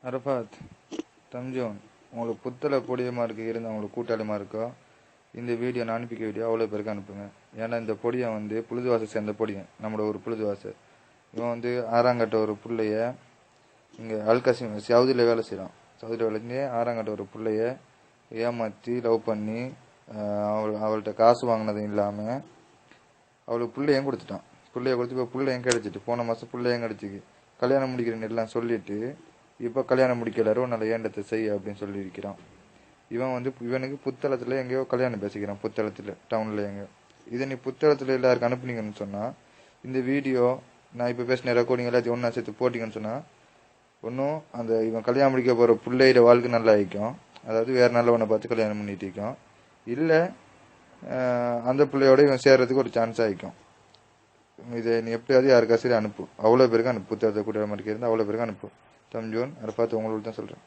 Arafat, தம்ஜோன், உங்களுக்கு புத்தள பொடியமாக இருக்க இருந்து அவங்களுக்கு கூட்டாளிமாக இருக்கோ இந்த வீடியோ நான் அனுப்பிக்க வீடியோ அவ்வளோ பேருக்கு அனுப்புங்க. ஏன்னா இந்த பொடியை வந்து புழுதுவாசை சேர்ந்த பொடியன், நம்மளோட ஒரு புழுதுவாசை. இவன் வந்து ஆறாங்கட்ட ஒரு பிள்ளைய இங்கே அல்காசிம் சவுதியில் வேலை செய்கிறான். சவுதியில் வேலை செஞ்சு ஆறாங்கட்ட ஒரு பிள்ளைய ஏமாற்றி லவ் பண்ணி அவள்கிட்ட காசு வாங்கினதும் இல்லாமல் அவளுக்கு பிள்ளையும் கொடுத்துட்டான். பிள்ளைய கொடுத்து இப்போ பிள்ளையும் கிடச்சிட்டு போன மாதம் பிள்ளையும் கிடச்சிக்கு கல்யாணம் முடிக்கிறேன்னு எல்லாம் சொல்லிட்டு இப்போ கல்யாணம் முடிக்கலாரோ நல்ல ஏண்டத்தை செய்ய அப்படின்னு சொல்லியிருக்கிறான். இவன் வந்து இவனுக்கு புத்தளத்தில் எங்கேயோ கல்யாணம் பேசிக்கிறான், புத்தளத்தில் டவுனில் எங்கேயோ. இதை நீ புத்தளத்தில் எல்லாருக்கும் அனுப்புனீங்கன்னு சொன்னால் இந்த வீடியோ நான் இப்போ பேசின ரெக்கார்டிங் எல்லாத்தையும் ஒன்றா சேர்த்து போட்டிங்கன்னு சொன்னால் ஒன்றும் அந்த இவன் கல்யாணம் முடிக்க போகிற பிள்ளையோட வாழ்க்கை நல்லா ஆகிக்கும், அதாவது வேறு நல்லவனை பார்த்து கல்யாணம் பண்ணிட்டு இருக்கும், இல்லை அந்த பிள்ளையோட இவன் சேர்றதுக்கு ஒரு சான்ஸ் ஆகிக்கும். இதை நீ எப்படியாவது யாருக்கா சரி அனுப்பு, அவ்வளோ பேருக்கு அனுப்பு. புத்தகத்தை கூட்டுற மாதிரி இருந்தால் அவ்வளோ பேருக்கு அனுப்பு. தம்ஜோன், அதை பார்த்து உங்களுக்கு தான் சொல்கிறேன்.